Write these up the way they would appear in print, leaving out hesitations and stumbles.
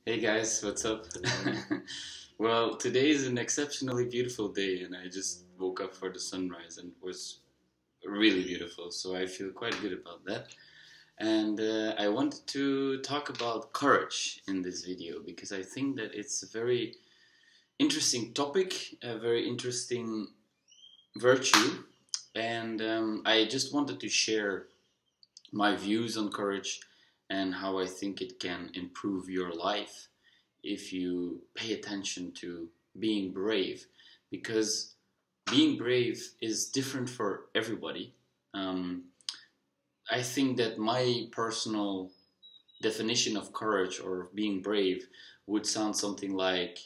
Hey guys, what's up? Well, today is an exceptionally beautiful day, and I just woke up for the sunrise, and it was really beautiful, so I feel quite good about that. And I wanted to talk about courage in this video because I think that it's a very interesting topic, a very interesting virtue, and I just wanted to share my views on courage and how I think it can improve your life if you pay attention to being brave, because being brave is different for everybody. Um, I think that my personal definition of courage or being brave would sound something like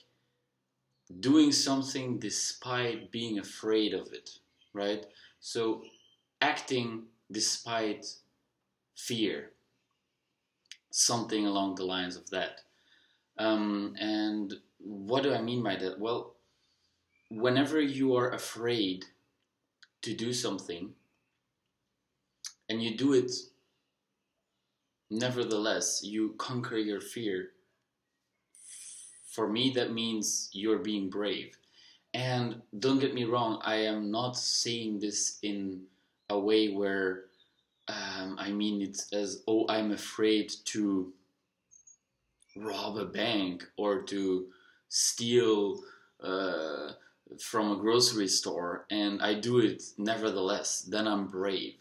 doing something despite being afraid of it, right? So acting despite fear, something along the lines of that. And what do I mean by that? Well, whenever you are afraid to do something and you do it nevertheless, you conquer your fear. For me, that means you're being brave. And don't get me wrong, I am not saying this in a way where I mean it as, oh, I'm afraid to rob a bank or to steal uh, from a grocery store, and I do it nevertheless, then I'm brave.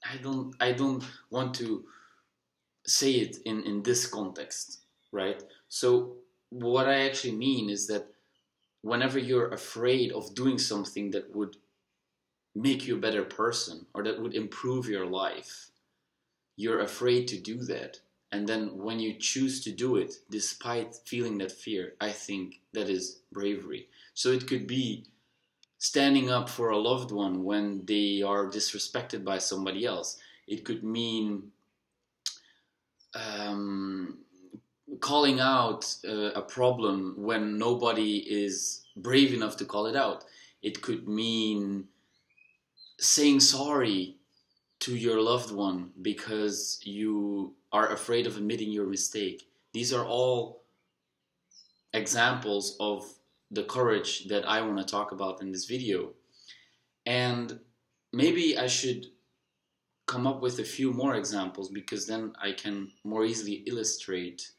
I don't want to say it in this context, right? So what I actually mean is that whenever you're afraid of doing something that would make you a better person or that would improve your life, you're afraid to do that. And then when you choose to do it, despite feeling that fear, I think that is bravery. So it could be standing up for a loved one when they are disrespected by somebody else. It could mean um, calling out a problem when nobody is brave enough to call it out. It could mean saying sorry to your loved one because you are afraid of admitting your mistake. These are all examples of the courage that I want to talk about in this video. And maybe I should come up with a few more examples because then I can more easily illustrate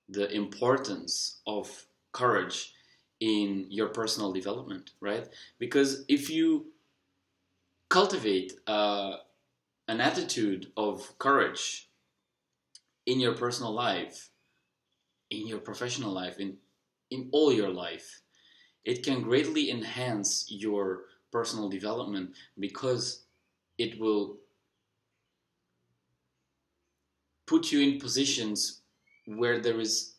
the importance of courage in your personal development, right? Because if you cultivate an attitude of courage in your personal life, in your professional life, in all your life, it can greatly enhance your personal development because it will put you in positions where there is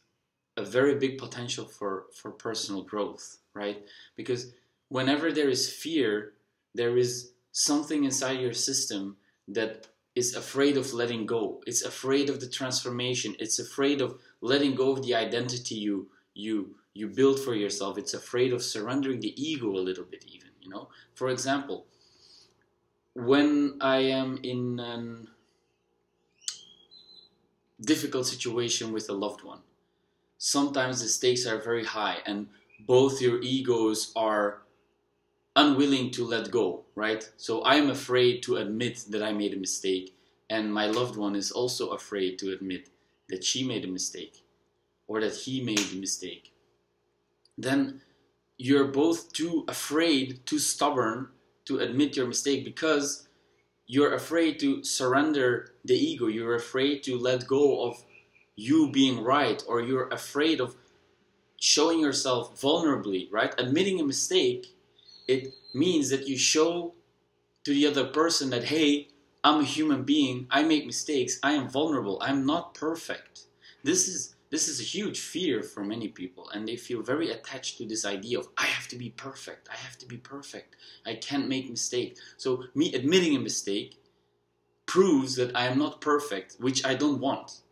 a very big potential for personal growth, right? Because whenever there is fear, there is something inside your system that is afraid of letting go. It's afraid of the transformation. It's afraid of letting go of the identity you build for yourself. It's afraid of surrendering the ego a little bit even, you know? For example, when I am in a difficult situation with a loved one, sometimes the stakes are very high and both your egos are unwilling to let go, right? So I'm afraid to admit that I made a mistake, and my loved one is also afraid to admit that she made a mistake or that he made a mistake. Then you're both too afraid, too stubborn to admit your mistake because you're afraid to surrender the ego. You're afraid to let go of you being right, or you're afraid of showing yourself vulnerably, right? Admitting a mistake, it means that you show to the other person that, hey, I'm a human being, I make mistakes, I am vulnerable, I'm not perfect. This is a huge fear for many people, and they feel very attached to this idea of, I have to be perfect, I have to be perfect, I can't make mistakes. So me admitting a mistake proves that I am not perfect, which I don't want.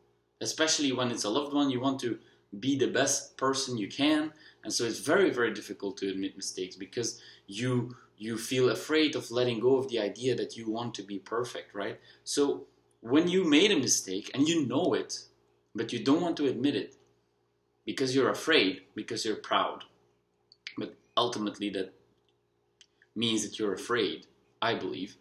Especially when it's a loved one, you want to be the best person you can, and so it's very, very difficult to admit mistakes because you feel afraid of letting go of the idea that you want to be perfect, right? So when you made a mistake and you know it, but you don't want to admit it, because you're afraid, because you're proud. But ultimately that means that you're afraid, I believe.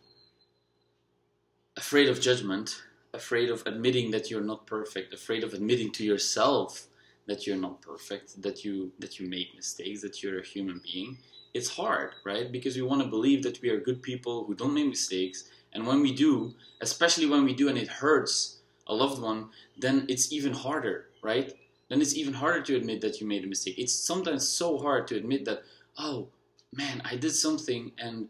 Afraid of judgment, afraid of admitting that you're not perfect, afraid of admitting to yourself that you're not perfect, that you make mistakes, that you're a human being. It's hard, right? Because we want to believe that we are good people who don't make mistakes, and when we do, especially when we do and it hurts a loved one, then it's even harder, right? Then it's even harder to admit that you made a mistake. It's sometimes so hard to admit that, oh man, I did something and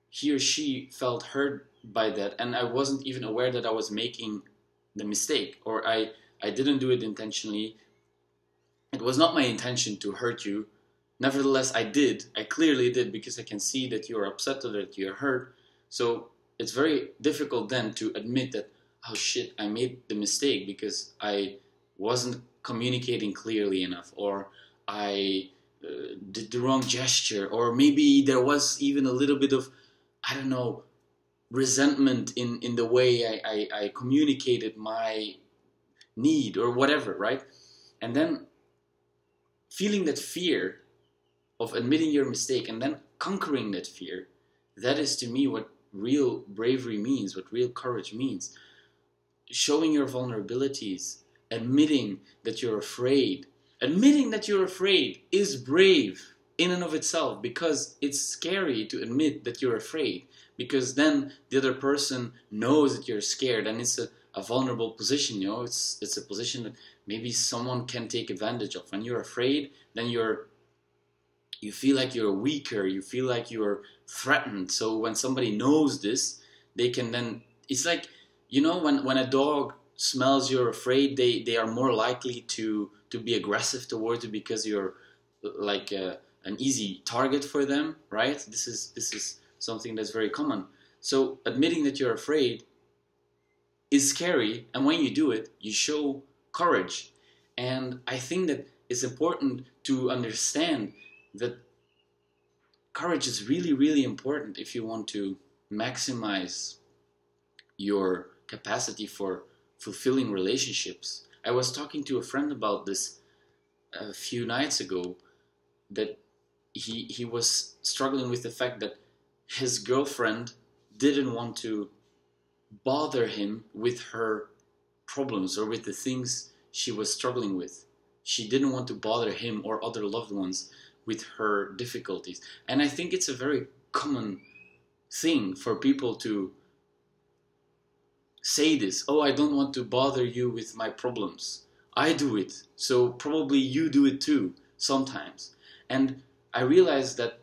he or she felt hurt by that, and I wasn't even aware that I was making the mistake, or I didn't do it intentionally. It was not my intention to hurt you. Nevertheless, I clearly did, because I can see that you're upset or that you're hurt. So it's very difficult then to admit that, oh shit, I made the mistake because I wasn't communicating clearly enough, or I did the wrong gesture, or maybe there was even a little bit of, I don't know, resentment in the way I communicated my need or whatever, right? And then feeling that fear of admitting your mistake and then conquering that fear, that is to me what real bravery means, what real courage means. Showing your vulnerabilities, admitting that you're afraid. Admitting that you're afraid is brave in and of itself, because it's scary to admit that you're afraid, because then the other person knows that you're scared, and it's a vulnerable position, you know. It's a position that maybe someone can take advantage of. When you're afraid, then you feel like you're weaker, you feel like you're threatened. So when somebody knows this, they can then, it's like, you know, when a dog smells you're afraid, they are more likely to be aggressive towards you, because you're like an easy target for them, right? This is something that's very common. So admitting that you're afraid is scary, and when you do it, you show courage. And I think that it's important to understand that courage is really, really important if you want to maximize your capacity for fulfilling relationships. I was talking to a friend about this a few nights ago, that he was struggling with the fact that his girlfriend didn't want to bother him with her problems or with the things she was struggling with. She didn't want to bother him or other loved ones with her difficulties. And I think it's a very common thing for people to say this. Oh, I don't want to bother you with my problems. I do it, so probably you do it too, sometimes. And I realized that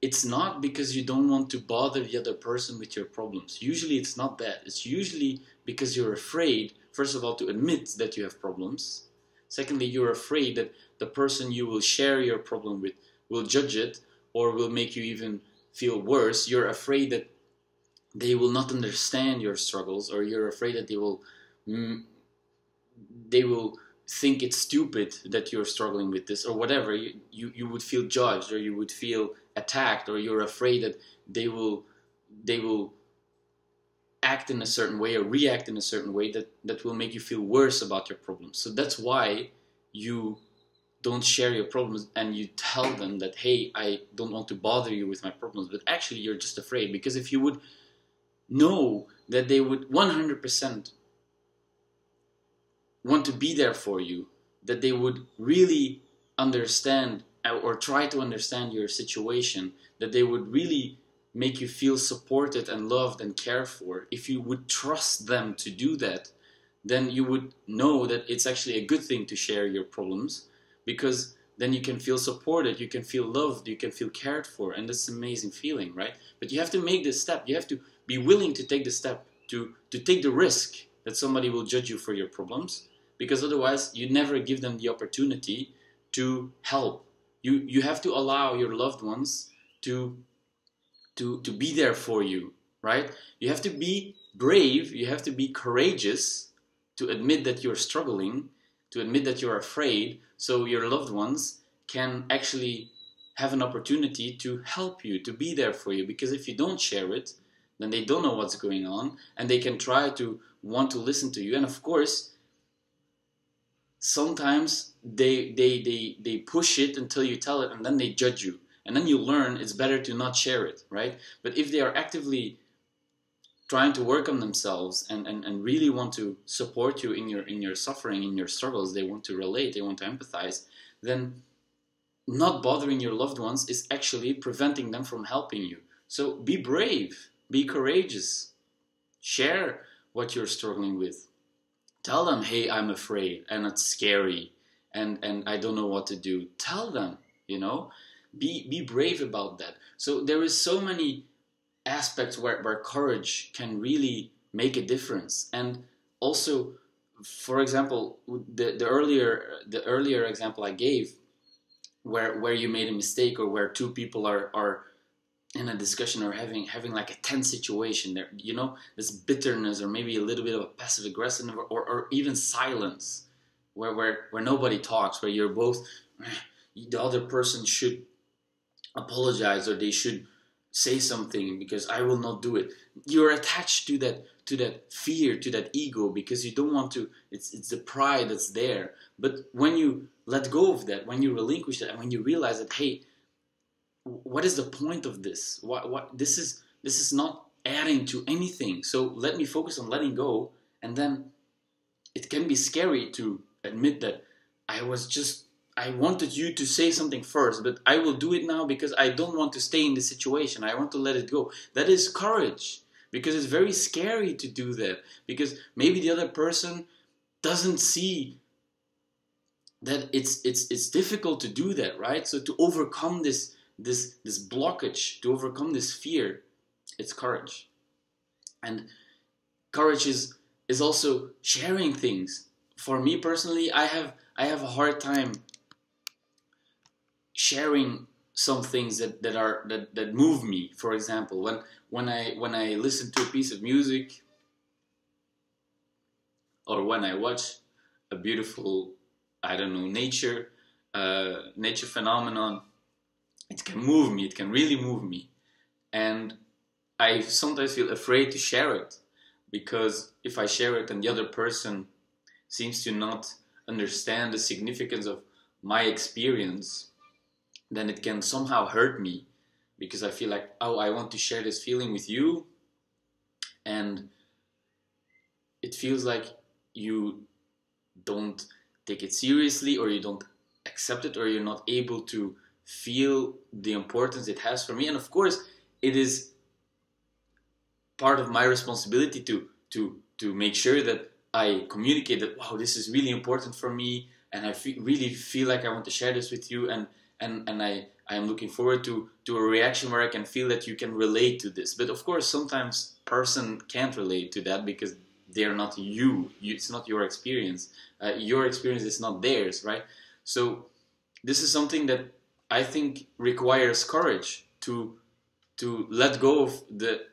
it's not because you don't want to bother the other person with your problems. Usually it's not that. It's usually because you're afraid, first of all, to admit that you have problems. Secondly, you're afraid that the person you will share your problem with will judge it or will make you even feel worse. You're afraid that they will not understand your struggles, or you're afraid that they will think it's stupid that you're struggling with this, or whatever. You would feel judged, or you would feel attacked, or you're afraid that they will act in a certain way or react in a certain way that will make you feel worse about your problems. So that's why you don't share your problems, and you tell them that, hey, I don't want to bother you with my problems, but actually you're just afraid. Because if you would know that they would 100% want to be there for you, that they would really understand or try to understand your situation, that they would really make you feel supported and loved and cared for, if you would trust them to do that, then you would know that it's actually a good thing to share your problems, because then you can feel supported, you can feel loved, you can feel cared for, and that's an amazing feeling, right? But you have to make this step. You have to be willing to take the step, to take the risk that somebody will judge you for your problems, because otherwise you never give them the opportunity to help. You have to allow your loved ones to be there for you, right? You have to be brave, you have to be courageous to admit that you're struggling, to admit that you're afraid, so your loved ones can actually have an opportunity to help you, to be there for you. Because if you don't share it, then they don't know what's going on, and they can try to want to listen to you. And of course, sometimes they push it until you tell it, and then they judge you, and then you learn it's better to not share it, right? But if they are actively trying to work on themselves and really want to support you in your suffering, in your struggles, they want to relate, they want to empathize, then not bothering your loved ones is actually preventing them from helping you. So be brave, be courageous, share what you're struggling with. Tell them, hey, I'm afraid and it's scary and I don't know what to do. Tell them, you know, be brave about that. So there is so many aspects where courage can really make a difference. And also, for example, the earlier example I gave, where you made a mistake, or where two people are in a discussion, or having like a tense situation there, you know, this bitterness, or maybe a little bit of a passive aggressive, or even silence, where nobody talks, where you're both, the other person should apologize, or they should say something, because I will not do it. You're attached to that fear, to that ego, because you don't want to. It's the pride that's there. But when you let go of that, when you relinquish that, and when you realize that, hey, what is the point of this? What this is not adding to anything. So let me focus on letting go. And then it can be scary to admit that I wanted you to say something first, but I will do it now because I don't want to stay in this situation. I want to let it go. That is courage, because it's very scary to do that, because maybe the other person doesn't see that it's difficult to do that, right? So to overcome this blockage, to overcome this fear, it's courage. And courage is also sharing things. For me personally, I have a hard time sharing some things that move me. For example, when I listen to a piece of music, or when I watch a beautiful, I don't know, nature phenomenon, it can move me. It can really move me, and I sometimes feel afraid to share it, because if I share it and the other person seems to not understand the significance of my experience, then it can somehow hurt me, because I feel like, oh, I want to share this feeling with you, and it feels like you don't take it seriously, or you don't accept it, or you're not able to feel the importance it has for me. And of course, it is part of my responsibility to make sure that I communicate that, wow, this is really important for me, and I really feel like I want to share this with you, and I am looking forward to a reaction where I can feel that you can relate to this. But of course, sometimes person can't relate to that, because they are not you. It's not your experience. Your experience is not theirs, right? So this is something that I think requires courage, to let go of the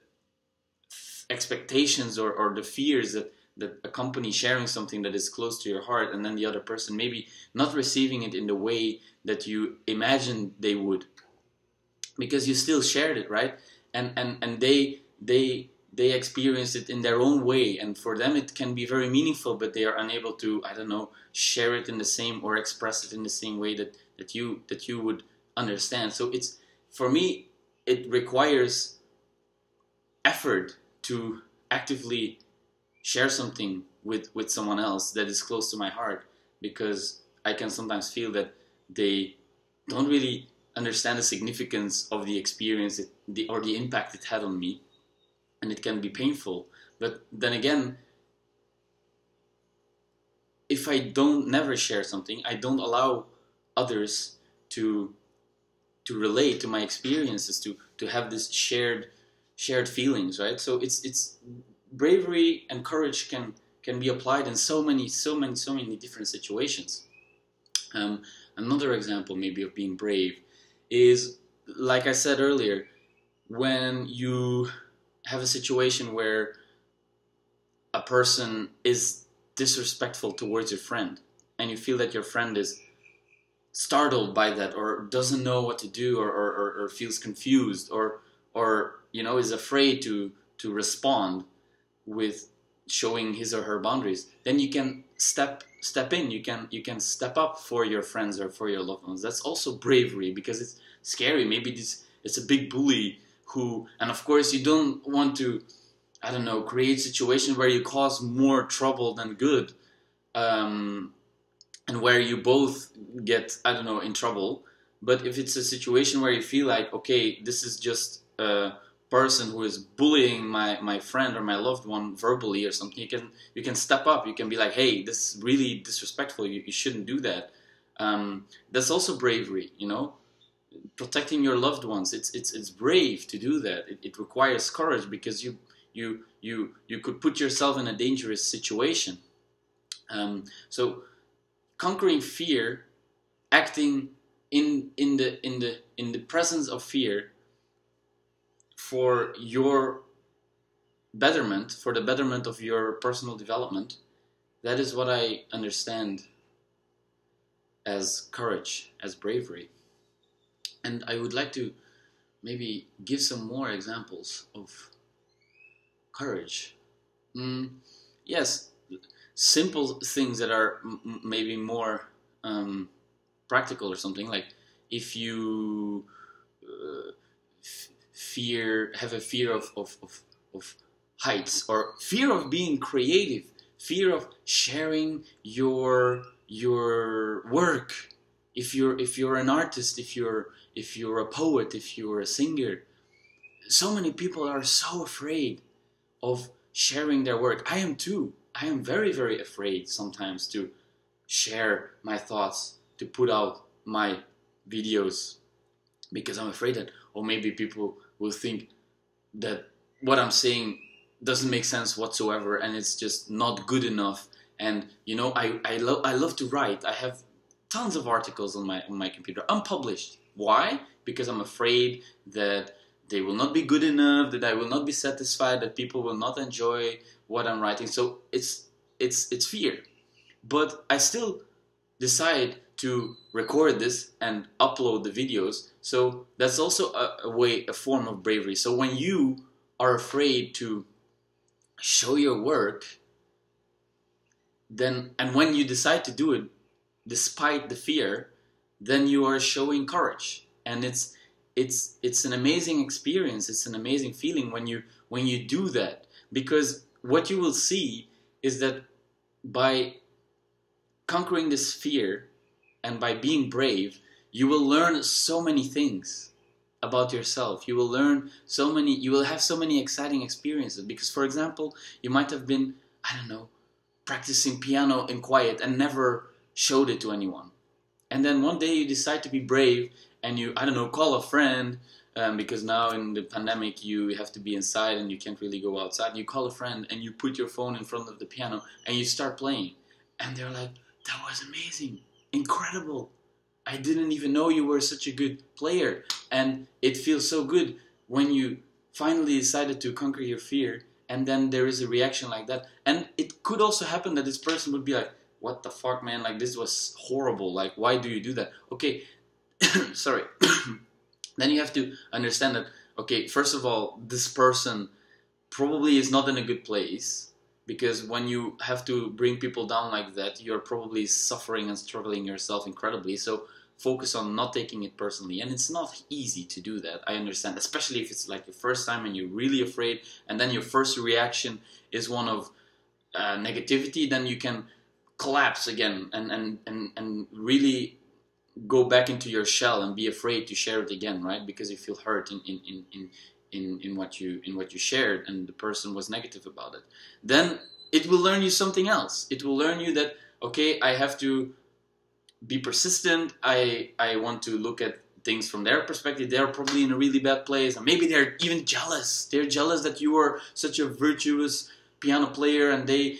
expectations or the fears that accompany sharing something that is close to your heart, and then the other person maybe not receiving it in the way that you imagined they would, because you still shared it, right? And they experience it in their own way, and for them it can be very meaningful, but they are unable to, I don't know, share it in the same, or express it in the same way that you would understand. So it's, for me, it requires effort to actively share something with someone else that is close to my heart, because I can sometimes feel that they don't really understand the significance of the experience, or the impact it had on me, and it can be painful. But then again, if I don't never share something, I don't allow others to relate to my experiences, to have this shared feelings, right? So it's bravery and courage can be applied in so many different situations. Another example maybe of being brave is, like I said earlier, when you have a situation where a person is disrespectful towards your friend, and you feel that your friend is startled by that, or doesn't know what to do, or feels confused, or you know, is afraid to respond with showing his or her boundaries, then you can step step in. You can step up for your friends or for your loved ones. That's also bravery, because it's scary. Maybe it's a big bully who, and of course you don't want to, I don't know, create a situation where you cause more trouble than good, and where you both get, I don't know, in trouble. But if it's a situation where you feel like, okay, this is just a person who is bullying my friend or my loved one verbally or something, you can step up. You can be like, hey, this is really disrespectful. You shouldn't do that. That's also bravery, you know, protecting your loved ones. It's brave to do that. It requires courage, because you could put yourself in a dangerous situation. So conquering fear, acting in the presence of fear for your betterment, for the betterment of your personal development, that is what I understand as courage, as bravery. And I would like to maybe give some more examples of courage. Yes, simple things that are maybe more practical or something, like if you have a fear of heights, or fear of being creative, fear of sharing your work. If you're an artist, if you're a poet, if you're a singer, so many people are so afraid of sharing their work. I am too. I am very, very afraid sometimes to share my thoughts, to put out my videos, because I'm afraid that, or maybe people will think that what I'm saying doesn't make sense whatsoever, and it's just not good enough. And you know, I love to write. I have tons of articles on my computer, unpublished. Why? Because I'm afraid that they will not be good enough, that I will not be satisfied, that people will not enjoy what I'm writing. So it's fear. But I still decide to record this and upload the videos. So that's also a form of bravery. So when you are afraid to show your work, then, and when you decide to do it despite the fear, then you are showing courage. And it's an amazing experience. It's an amazing feeling when you do that, because what you will see is that by conquering this fear and by being brave, you will learn so many things about yourself. You will learn so many, you will have so many exciting experiences. Because, for example, you might have been, I don't know, practicing piano in quiet and never showed it to anyone. And then one day you decide to be brave and you, I don't know, call a friend, because now in the pandemic you have to be inside and you can't really go outside. You call a friend and you put your phone in front of the piano and you start playing. And they're like, that was amazing, incredible. I didn't even know you were such a good player. And it feels so good when you finally decided to conquer your fear, and then there is a reaction like that. And it could also happen that this person would be like, what the fuck, man, like this was horrible, like why do you do that? Okay, sorry. Then you have to understand that, okay, first of all, this person probably is not in a good place, because when you have to bring people down like that, you're probably suffering and struggling yourself incredibly. So focus on not taking it personally. And it's not easy to do that, I understand, especially if it's like your first time and you're really afraid, and then your first reaction is one of negativity. Then you can collapse again and really go back into your shell and be afraid to share it again, right? Because you feel hurt in what you shared, and the person was negative about it. Then it will learn you something else. It will learn you that, okay, I have to be persistent. I want to look at things from their perspective. They're probably in a really bad place, and maybe they're even jealous. They're jealous that you are such a virtuous piano player, and they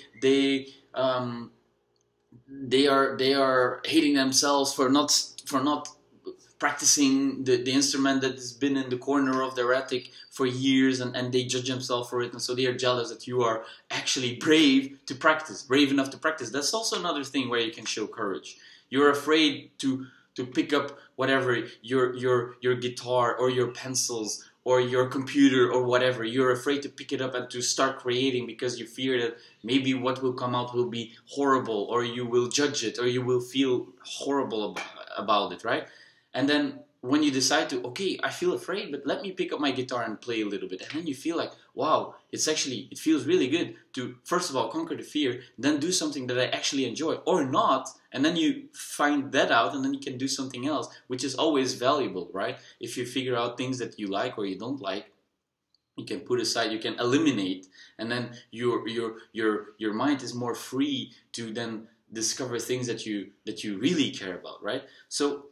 are hating themselves for not practicing the instrument that has been in the corner of their attic for years, and they judge themselves for it, and so they are jealous that you are actually brave enough to practice. That's also another thing where you can show courage. You're afraid to pick up whatever, your guitar or your pencils or your computer or whatever. You're afraid to pick it up and to start creating because you fear that maybe what will come out will be horrible, or you will judge it, or you will feel horrible about it, right? And then when you decide to, okay, I feel afraid, but let me pick up my guitar and play a little bit. And then you feel like, wow, it feels really good to, first of all, conquer the fear, then do something that I actually enjoy, or not. And then you find that out, and then you can do something else, which is always valuable, right? If you figure out things that you like or you don't like, you can put aside, you can eliminate, and then your mind is more free to then discover things that you really care about, right? So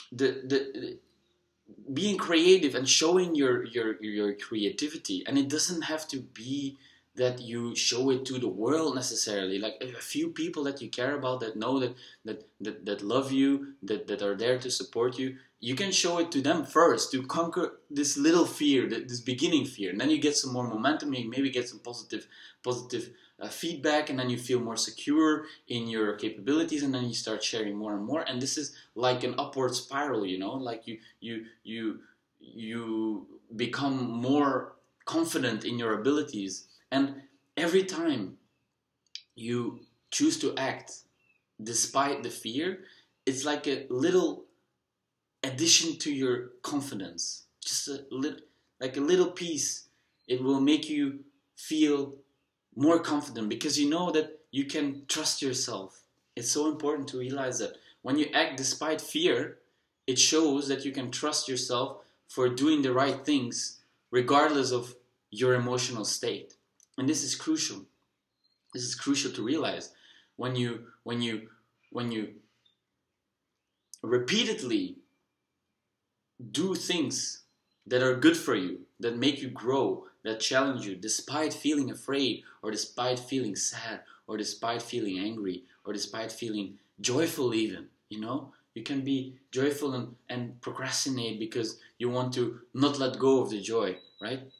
the being creative and showing your creativity, and it doesn't have to be that you show it to the world necessarily. Like a few people that you care about, that know that love you, that are there to support you, you can show it to them first to conquer this little fear, this beginning fear, and then you get some more momentum. You maybe get some positive feedback, and then you feel more secure in your capabilities, and then you start sharing more and more. And this is like an upward spiral, you know, like you become more confident in your abilities. And every time you choose to act despite the fear, it's like a little addition to your confidence, just like a little piece. It will make you feel more confident because you know that you can trust yourself. It's so important to realize that when you act despite fear, it shows that you can trust yourself for doing the right things regardless of your emotional state. And this is crucial. This is crucial to realize. When you repeatedly do things that are good for you, that make you grow, that challenge you, despite feeling afraid, or despite feeling sad, or despite feeling angry, or despite feeling joyful even, you know? You can be joyful and procrastinate because you want to not let go of the joy, right?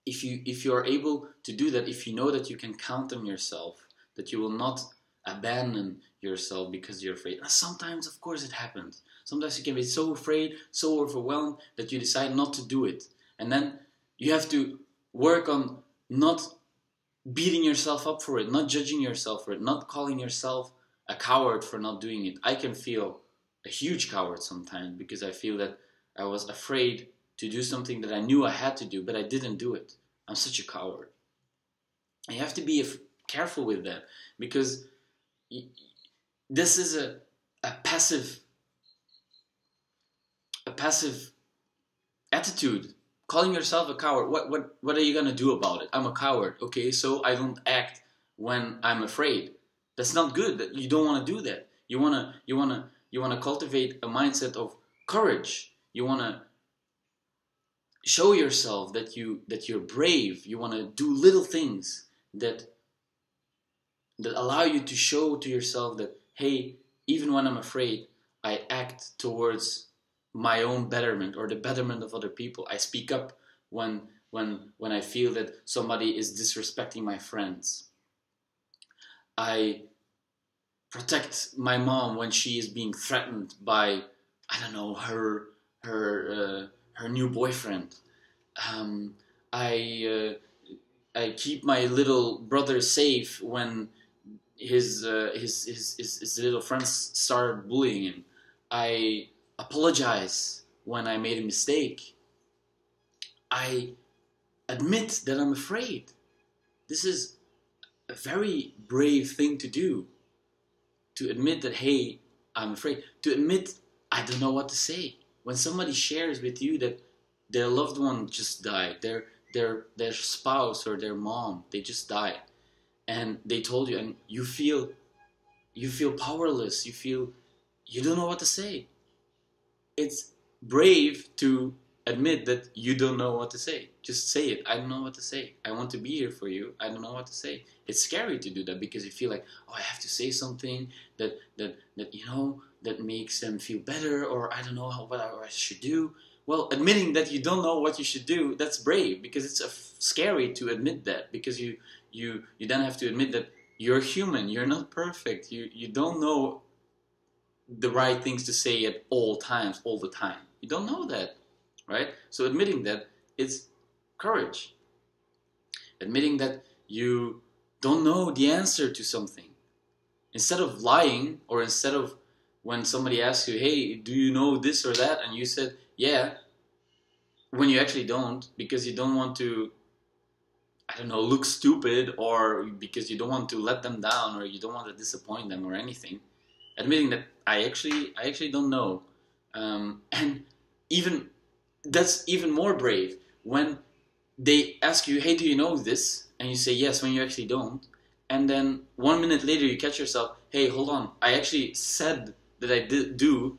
If you are able to do that, if you know that you can count on yourself, that you will not abandon yourself because you're afraid. And sometimes, of course, it happens. Sometimes you can be so afraid, so overwhelmed that you decide not to do it. And then you have to work on not beating yourself up for it, not judging yourself for it, not calling yourself a coward for not doing it. I can feel a huge coward sometimes because I feel that I was afraid to do something that I knew I had to do, but I didn't do it. I'm such a coward. And you have to be careful with that, because this is a passive attitude. Calling yourself a coward. What are you gonna do about it? I'm a coward. Okay, so I don't act when I'm afraid. That's not good. You don't want to do that. You wanna cultivate a mindset of courage. You wanna show yourself that you're brave. You want to do little things that allow you to show to yourself that, hey, even when I'm afraid, I act towards my own betterment or the betterment of other people. I speak up when I feel that somebody is disrespecting my friends. I protect my mom when she is being threatened by, I don't know, her new boyfriend. I keep my little brother safe when his little friends start bullying him. I apologize when I made a mistake. I admit that I'm afraid. This is a very brave thing to do. To admit that, hey, I'm afraid. To admit I don't know what to say. When somebody shares with you that their loved one just died, their spouse or their mom, they just died, and they told you, and you feel powerless, you don't know what to say. It's brave to admit that you don't know what to say. Just say it. I don't know what to say. I want to be here for you. I don't know what to say. It's scary to do that because you feel like, oh, I have to say something that that makes them feel better, or I don't know what I should do. Well, admitting that you don't know what you should do, that's brave, because it's scary to admit that, because you then have to admit that you're human, you're not perfect, you don't know the right things to say at all times, all the time. You don't know that, right? So admitting that is courage. Admitting that you don't know the answer to something. Instead of lying, or instead of when somebody asks you, hey, do you know this or that? And you said, yeah, when you actually don't, because you don't want to, I don't know, look stupid, or because you don't want to let them down, or you don't want to disappoint them or anything. Admitting that I actually don't know. And even, that's even more brave when they ask you, hey, do you know this? And you say yes when you actually don't. And then 1 minute later you catch yourself, hey, hold on, I actually said that I did do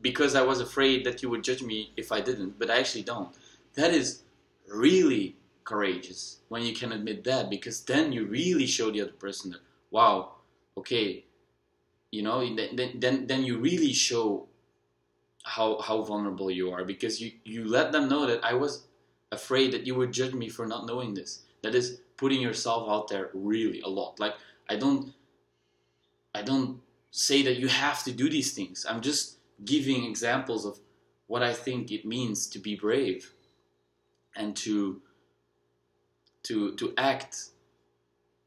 because I was afraid that you would judge me if I didn't, but I actually don't. That is really courageous when you can admit that, because then you really show the other person that, wow, okay, you know, then you really show how vulnerable you are, because you let them know that I was afraid that you would judge me for not knowing this. That is putting yourself out there really a lot. Like, I don't say that you have to do these things. I'm just giving examples of what I think it means to be brave and to act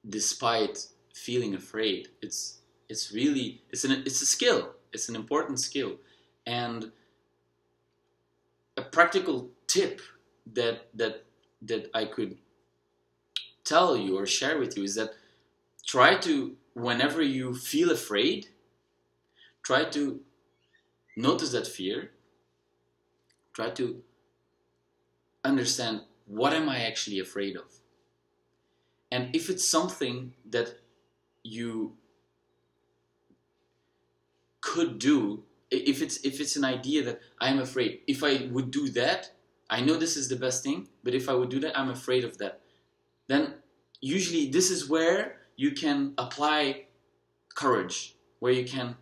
despite feeling afraid. It's really it's a skill. It's an important skill. And a practical tip that I could tell you or share with you is that try to, whenever you feel afraid, try to notice that fear. Try to understand, what am I actually afraid of? And if it's something that you could do, if it's an idea that I'm afraid, if I would do that, I know this is the best thing, but if I would do that, I'm afraid of that. Then usually this is where you can apply courage, where you can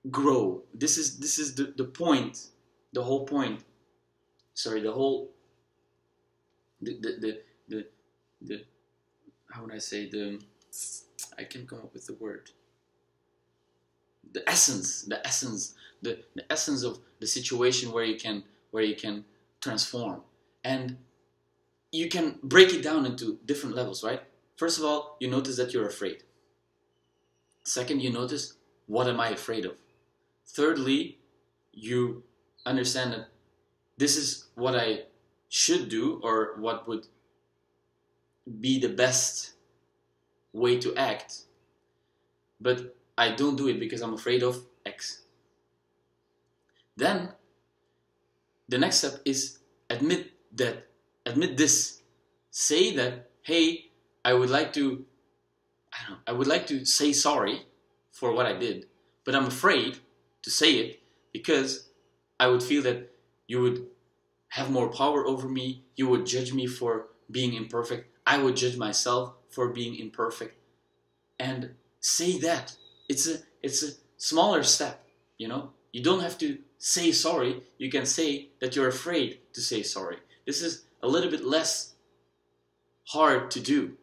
grow. This is the point, the whole point. Sorry, the whole the how would I say, I can't come up with the word. The essence of the situation where you can transform. And you can break it down into different levels, right? First of all, you notice that you're afraid. Second, you notice, what am I afraid of? Thirdly, you understand that this is what I should do, or what would be the best way to act, but I don't do it because I'm afraid of X. Then the next step is admit this. Say that, hey, I would like to say sorry for what I did, but I'm afraid to say it because I would feel that you would have more power over me, you would judge me for being imperfect, I would judge myself for being imperfect. And say that. It's a smaller step, you know? You don't have to say sorry, you can say that you're afraid to say sorry. This is a little bit less hard to do.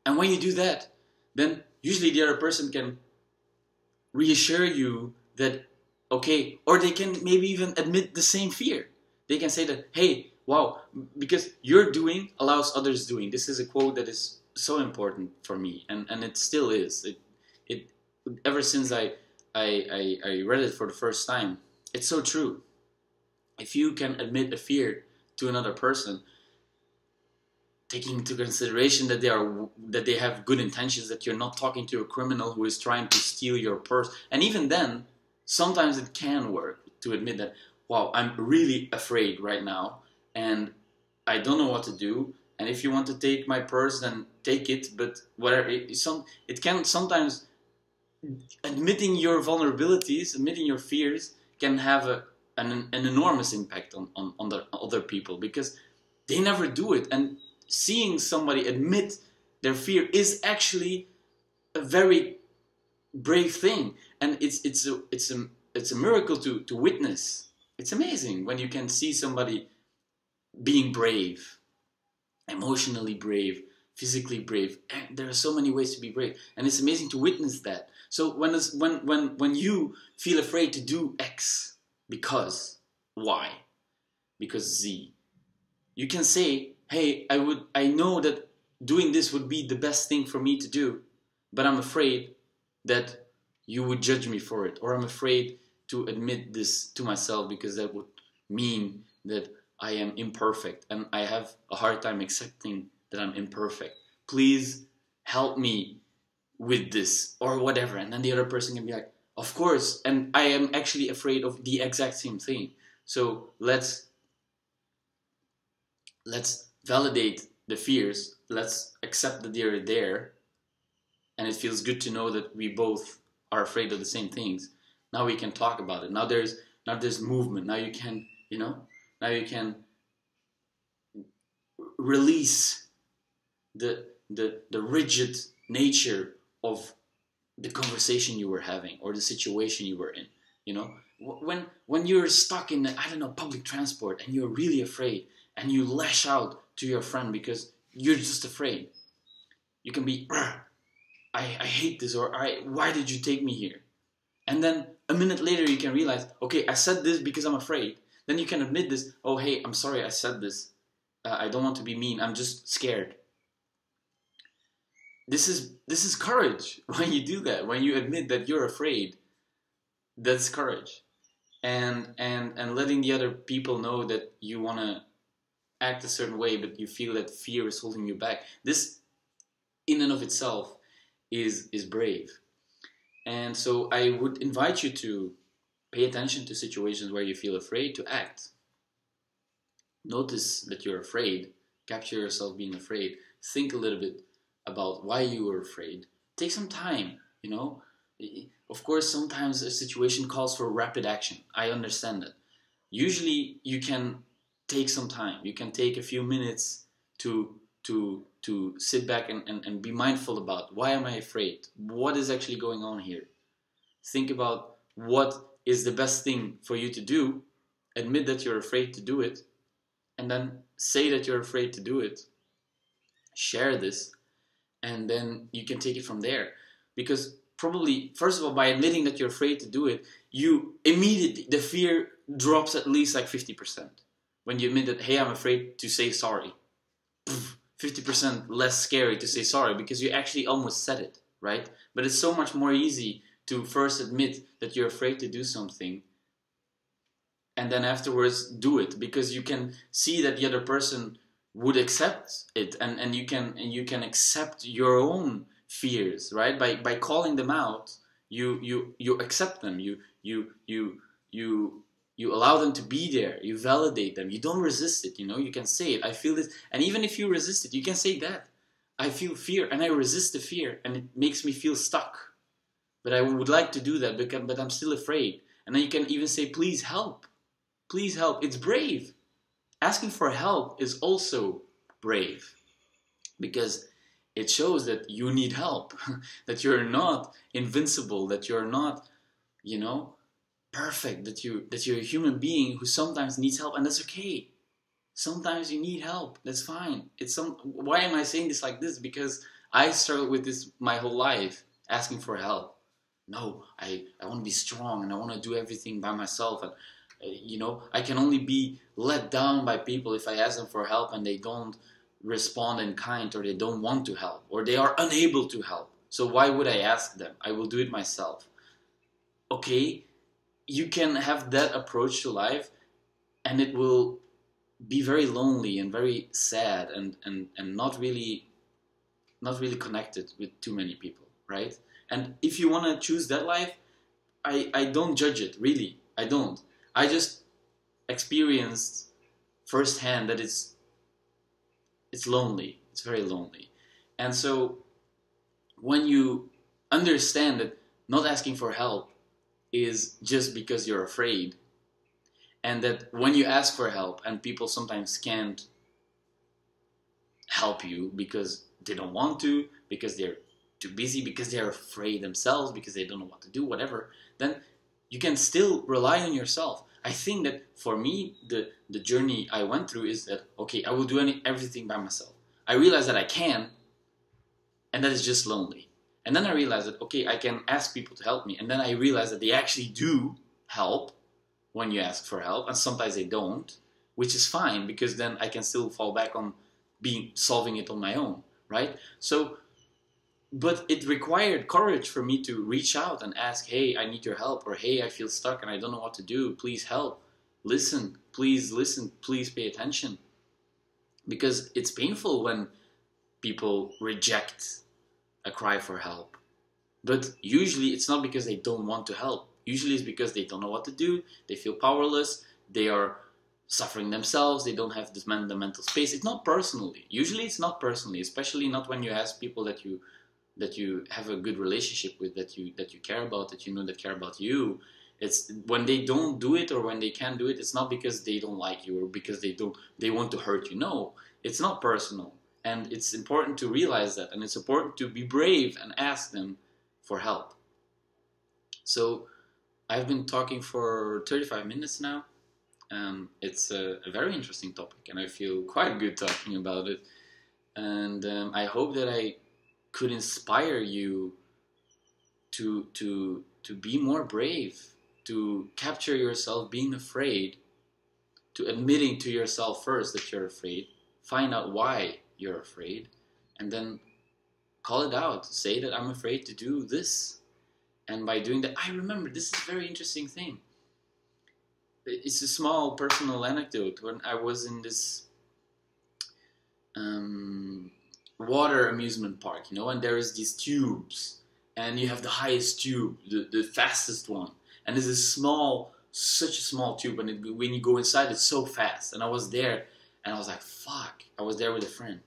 And when you do that, then usually the other person can reassure you that, okay, or they can maybe even admit the same fear. They can say that, hey, wow, because your doing allows others doing. This is a quote that is so important for me, and it still is. It ever since I read it for the first time, it's so true. If you can admit a fear to another person, taking into consideration that they have good intentions, that you're not talking to a criminal who is trying to steal your purse, and even then, sometimes it can work to admit that, wow, I'm really afraid right now, and I don't know what to do. And if you want to take my purse, then take it. But whatever, it can sometimes, admitting your vulnerabilities, admitting your fears, can have an enormous impact on the other people, because they never do it. And seeing somebody admit their fear is actually a very brave thing, and it's a miracle to witness. It's amazing when you can see somebody being brave, emotionally brave, physically brave. And there are so many ways to be brave, and it's amazing to witness that. So when you feel afraid to do X because Y, because Z. You can say, hey, I know that doing this would be the best thing for me to do, but I'm afraid that you would judge me for it, or I'm afraid to admit this to myself because that would mean that I am imperfect and I have a hard time accepting that I'm imperfect. Please help me with this or whatever. And then the other person can be like, of course, and I am actually afraid of the exact same thing. So let's validate the fears. Let's accept that they're there. And it feels good to know that we both are afraid of the same things. Now we can talk about it. Now there's movement. Now you can, now you can release the rigid nature of the conversation you were having or the situation you were in. When you're stuck in, I don't know, public transport and you're really afraid and you lash out to your friend because you're just afraid. You can be, I hate this, or why did you take me here? And then a minute later you can realize, okay, I said this because I'm afraid. Then you can admit this, oh hey, I'm sorry I said this. I don't want to be mean, I'm just scared. This is courage when you do that, when you admit that you're afraid. That's courage. And letting the other people know that you want to act a certain way, but you feel that fear is holding you back. This, in and of itself, is brave. And so I would invite you to pay attention to situations where you feel afraid, to act. Notice that you're afraid. Capture yourself being afraid. Think a little bit about why you were afraid. Take some time, Of course, sometimes a situation calls for rapid action. I understand that. Usually, you can take some time. You can take a few minutes to sit back and be mindful about, why am I afraid? What is actually going on here? Think about what is the best thing for you to do. Admit that you're afraid to do it. And then say that you're afraid to do it. Share this. And then you can take it from there. Because probably, first of all, by admitting that you're afraid to do it, you immediately, the fear drops at least like 50%. When you admit that, hey, I'm afraid to say sorry. 50% less scary to say sorry because you actually almost said it, right? But it's so much more easy to first admit that you're afraid to do something and then afterwards do it, because you can see that the other person would accept it, and you can accept your own fears, right? By calling them out, you accept them, you allow them to be there, you validate them, you don't resist it, you can say it, I feel this, and even if you resist it, you can say that, I feel fear and I resist the fear and it makes me feel stuck, but I would like to do that, but I'm still afraid. And then you can even say, please help, it's brave. Asking for help is also brave, because it shows that you need help, that you're not invincible, that you're not, perfect, that you're a human being who sometimes needs help, and that's okay. Sometimes you need help. That's fine. Why am I saying this like this? Because I struggled with this my whole life, asking for help. No, I want to be strong and I want to do everything by myself, and I can only be let down by people if I ask them for help and they don't respond in kind, or they don't want to help, or they are unable to help. So why would I ask them? I will do it myself. Okay, you can have that approach to life, and it will be very lonely and very sad and not really connected with too many people, right? And if you want to choose that life, I don't judge it, really. I don't. I just experienced firsthand that it's lonely. It's very lonely. And so when you understand that not asking for help is just because you're afraid, and that when you ask for help and people sometimes can't help you because they don't want to, because they're too busy, because they're afraid themselves, because they don't know what to do, whatever, then you can still rely on yourself. I think that for me, the journey I went through is that, okay, I will do everything by myself. I realized that I can, and that is just lonely. And then I realized that, okay, I can ask people to help me. And then I realized that they actually do help when you ask for help, and sometimes they don't, which is fine, because then I can still fall back on solving it on my own, right? So, but it required courage for me to reach out and ask, hey, I need your help, or hey, I feel stuck and I don't know what to do. Please help. Listen, please pay attention. Because it's painful when people reject a cry for help. But usually it's not because they don't want to help. Usually it's because they don't know what to do, they feel powerless, they are suffering themselves, they don't have the mental space. It's not personally. Usually it's not personally, especially not when you ask people that you have a good relationship with, that you care about, that you know that care about you. It's when they don't do it, or when they can't do it, it's not because they don't like you, or because they want to hurt you. No, it's not personal. And it's important to realize that, and it's important to be brave and ask them for help. So I've been talking for 35 minutes now. It's a very interesting topic, and I feel quite good talking about it. And I hope that I could inspire you to be more brave, to capture yourself being afraid, to admitting to yourself first that you're afraid, find out why you're afraid, and then call it out. Say that I'm afraid to do this. And by doing that, I remember, this is a very interesting thing. It's a small personal anecdote. When I was in this water amusement park, and there is these tubes, and you have the highest tube, the fastest one, and there's this such a small tube, and when you go inside, it's so fast. And I was there, and I was like, fuck. I was there with a friend,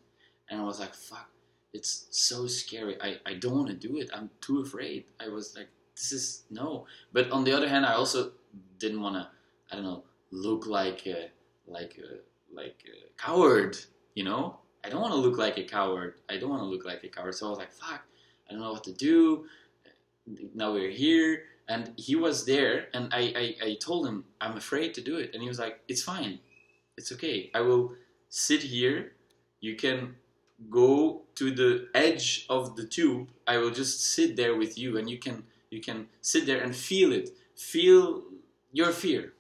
and I was like, fuck, it's so scary. I don't want to do it. I'm too afraid. I was like, this is no. But on the other hand, I also didn't want to, I don't know, look like a coward, I don't want to look like a coward. So I was like, fuck, I don't know what to do. Now we're here. And he was there, and I told him, I'm afraid to do it. And he was like, it's fine. It's okay. I will sit here. You can go to the edge of the tube. I will just sit there with you, and you can sit there and feel it. Feel your fear.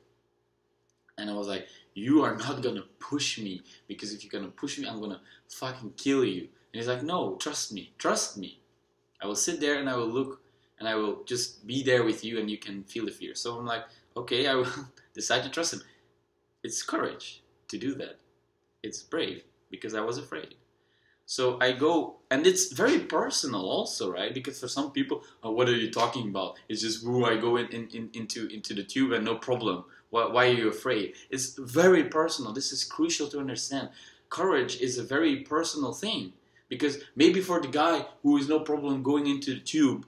And I was like, you are not going to push me, because if you're going to push me, I'm going to fucking kill you. And he's like, no, trust me. I will sit there, and I will look, and I will just be there with you, and you can feel the fear. So I'm like, okay, I will decide to trust him. It's courage to do that. It's brave, because I was afraid. So I go, and it's very personal also, right? Because for some people, oh, what are you talking about? It's just, woo, I go into the tube and no problem. Why are you afraid? It's very personal. This is crucial to understand. Courage is a very personal thing. Because maybe for the guy who is no problem going into the tube,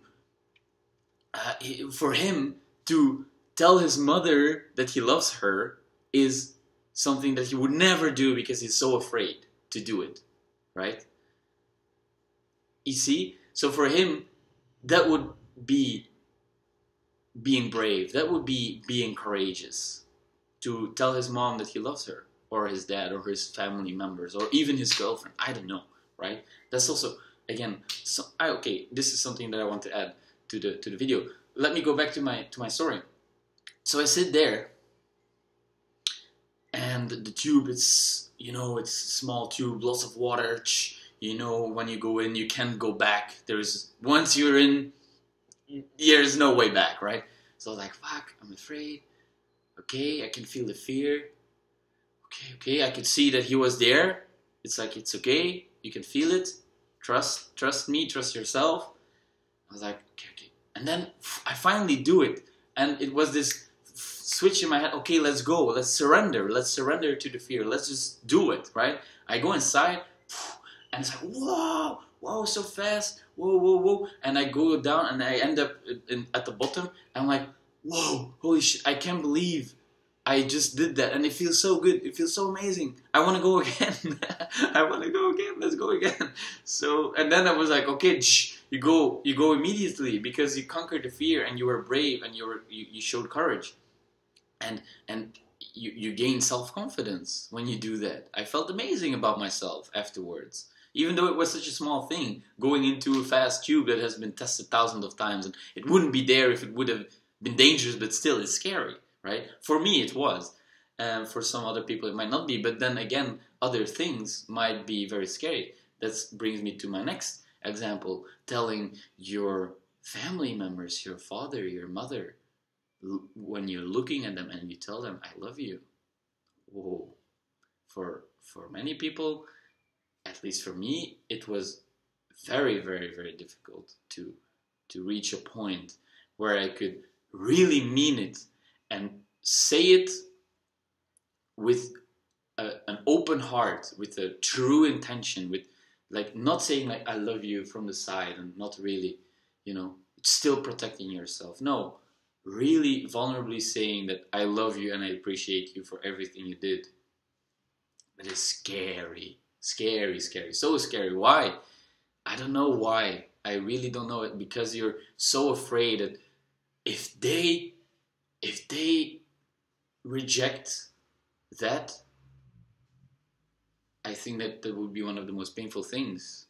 for him to tell his mother that he loves her is something that he would never do, because he's so afraid to do it, right? You see? So for him, that would be being brave. That would be being courageous. To tell his mom that he loves her, or his dad, or his family members, or even his girlfriend. I don't know, right? That's also, again, okay, this is something that I want to add to the video. Let me go back to my story. So I sit there, and the tube, it's a small tube, lots of water. When you go in, you can't go back. Once you're in, there's no way back, right? So I was like, fuck, I'm afraid. Okay, I can feel the fear. Okay, I could see that he was there. It's like, it's okay. You can feel it. Trust me, trust yourself. I was like, okay. And then I finally do it. And it was this switch in my head. Okay, let's go. Let's surrender. Let's surrender to the fear. Let's just do it, right? I go inside, and it's like, whoa, so fast. Whoa. And I go down, and I end up at the bottom. And I'm like, whoa, holy shit, I can't believe I just did that. And it feels so good. It feels so amazing. I want to go again. Let's go again. So, and then I was like, okay, you go immediately, because you conquered the fear, and you were brave, and you showed courage. And you gain self-confidence when you do that. I felt amazing about myself afterwards. Even though it was such a small thing, going into a fast tube that has been tested thousands of times, and it wouldn't be there if it would have been dangerous, but still, it's scary, right? For me, it was. For some other people, it might not be. But then again, other things might be very scary. That brings me to my next example. Telling your family members, your father, your mother, when you're looking at them and you tell them, I love you. Whoa. For many people, at least for me, it was very, very, very difficult to reach a point where I could really mean it and say it with an open heart, with a true intention, with like not saying like I love you from the side and not really, still protecting yourself. No, really vulnerably saying that I love you and I appreciate you for everything you did. But it's scary, scary, scary, so scary. Why? I don't know why. I really don't know it, because you're so afraid that if they reject that, I think that would be one of the most painful things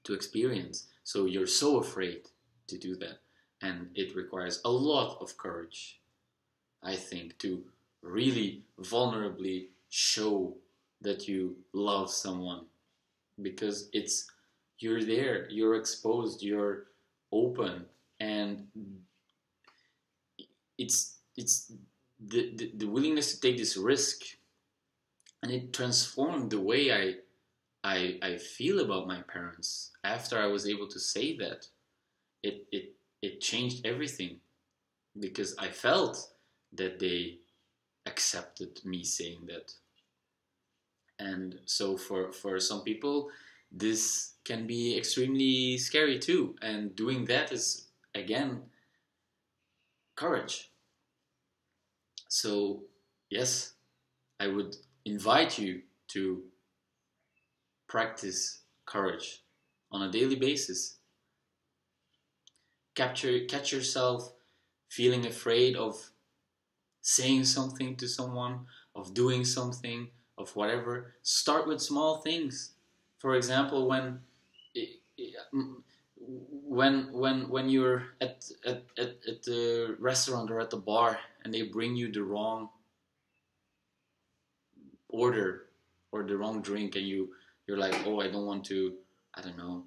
to experience. So you're so afraid to do that, and it requires a lot of courage, I think, to really vulnerably show that you love someone, because you're there, you're exposed, you're open, and it's the willingness to take this risk, and it transformed the way I feel about my parents after I was able to say that. It changed everything, because I felt that they accepted me saying that. And so for some people, this can be extremely scary too. And doing that is, again, courage. So, yes, I would invite you to practice courage on a daily basis. Catch yourself feeling afraid of saying something to someone, of doing something, of whatever. Start with small things. For example, when you're at the restaurant or at the bar and they bring you the wrong order or the wrong drink, and you're like, oh, I don't want to, I don't know,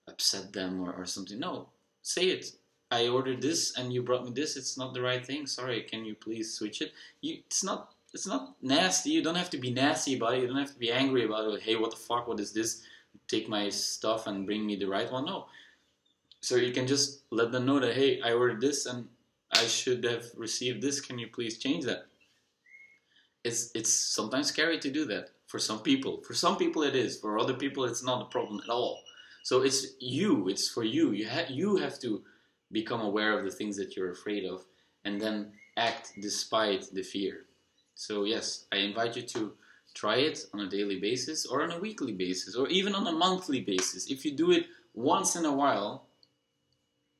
upset them or something. No, say it. I ordered this and you brought me this. It's not the right thing. Sorry, can you please switch it? It's not nasty. You don't have to be nasty about it. You don't have to be angry about it. Hey, what the fuck? What is this? Take my stuff and bring me the right one. No. So you can just let them know that, hey, I ordered this and I should have received this. Can you please change that? It's sometimes scary to do that for some people. For some people it is. For other people it's not a problem at all. So it's for you. You have to become aware of the things that you're afraid of and then act despite the fear. So yes, I invite you to try it on a daily basis or on a weekly basis or even on a monthly basis. If you do it once in a while,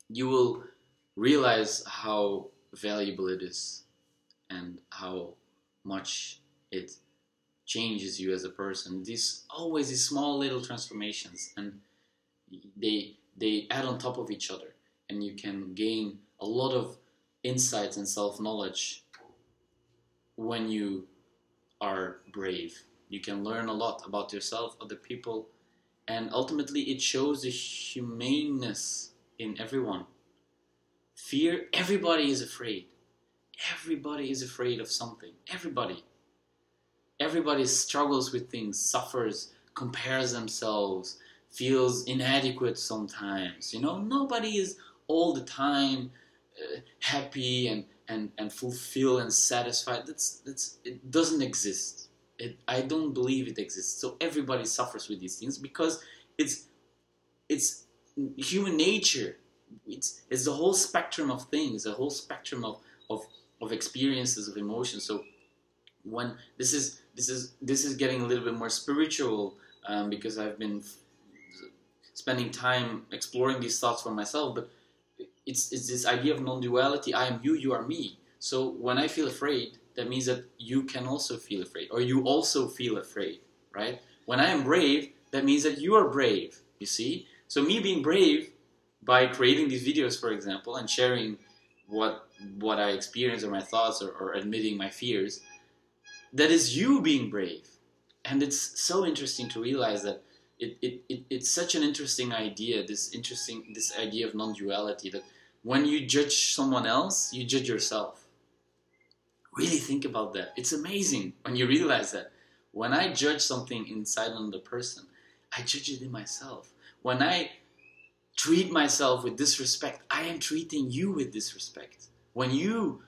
you will realize how valuable it is and how much it changes you as a person. These small little transformations, and they add on top of each other, and you can gain a lot of insights and self-knowledge when you are brave. You can learn a lot about yourself, other people, and ultimately it shows the humaneness in everyone. Fear, everybody is afraid. Everybody is afraid of something. Everybody. Everybody struggles with things, suffers, compares themselves, feels inadequate sometimes. Nobody is all the time happy and fulfilled and satisfied. It doesn't exist. I don't believe it exists. So everybody suffers with these things because it's human nature. It's the whole spectrum of things, the whole spectrum of experiences, of emotions. So when this is getting a little bit more spiritual, because I've been spending time exploring these thoughts for myself. But it's this idea of non-duality. I am you, you are me. So when I feel afraid, that means that you can also feel afraid, or you also feel afraid, right? When I am brave, that means that you are brave, you see? So me being brave by creating these videos, for example, and sharing what I experience or my thoughts, or admitting my fears, that is you being brave. And it's so interesting to realize that it's such an interesting idea, this idea of non-duality, that when you judge someone else, you judge yourself. Really think about that. It's amazing when you realize that. When I judge something inside another person, I judge it in myself. When I treat myself with disrespect, I am treating you with disrespect. When you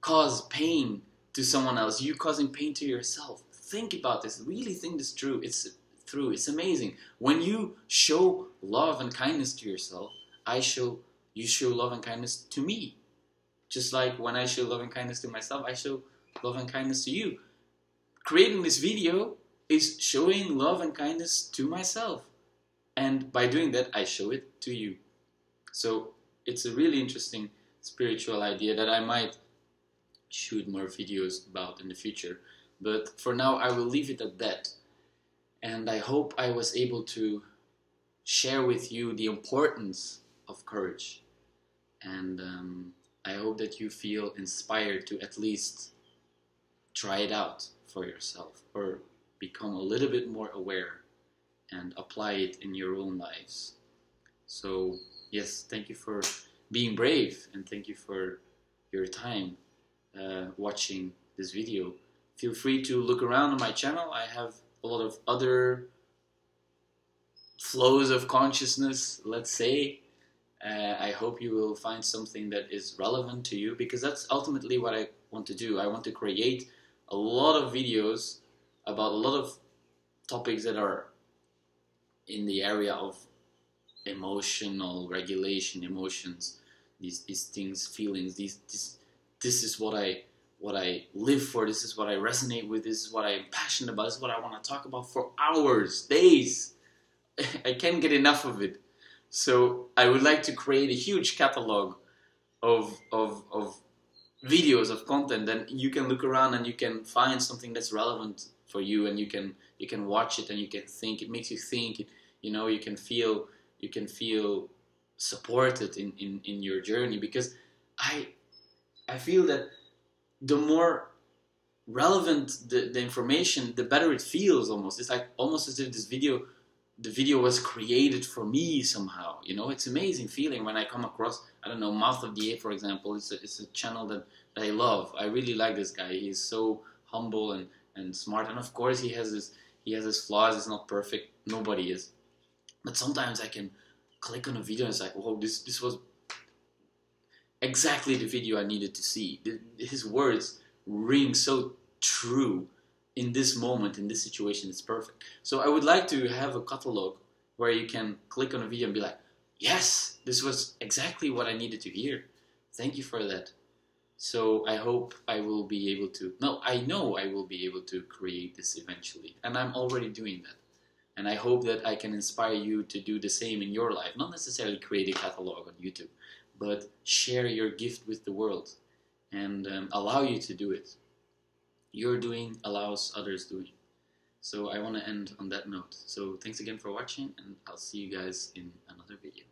cause pain to someone else, you're causing pain to yourself. Think about this. Really think this through. It's amazing. When you show love and kindness to yourself, you show love and kindness to me. Just like when I show love and kindness to myself, I show love and kindness to you. Creating this video is showing love and kindness to myself. And by doing that, I show it to you. So it's a really interesting spiritual idea that I might shoot more videos about in the future. But for now, I will leave it at that. And I hope I was able to share with you the importance of courage. And I hope that you feel inspired to at least try it out for yourself, or become a little bit more aware and apply it in your own lives. So yes, thank you for being brave, and thank you for your time watching this video. Feel free to look around on my channel. I have a lot of other flows of consciousness, let's say. I hope you will find something that is relevant to you, because that's ultimately what I want to do. I want to create a lot of videos about a lot of topics that are in the area of emotional regulation, emotions, these things, feelings. This is what I live for. This is what I resonate with. This is what I'm passionate about. This is what I want to talk about for hours, days. I can't get enough of it. So I would like to create a huge catalog of videos, of content, that you can look around and you can find something that's relevant for you, and you can watch it and you can think. It makes you think. You can feel supported in your journey, because I feel that the more relevant the information, the better it feels. It's like almost as if the video was created for me somehow. It's an amazing feeling when I come across, I don't know, Mouth of the Ape, for example. It's a channel that I love. I really like this guy. He's so humble and smart, and of course he has his flaws. He's not perfect. Nobody is. But sometimes I can click on a video and it's like, whoa, this was exactly the video I needed to see. His words ring so true in this moment, in this situation. It's perfect. So I would like to have a catalog where you can click on a video and be like, yes, this was exactly what I needed to hear. Thank you for that. So I hope I will be able to, no, I know I will be able to create this eventually. And I'm already doing that. And I hope that I can inspire you to do the same in your life. Not necessarily create a catalog on YouTube, but share your gift with the world and allow you to do it. Your doing allows others doing. So I want to end on that note. So thanks again for watching, and I'll see you guys in another video.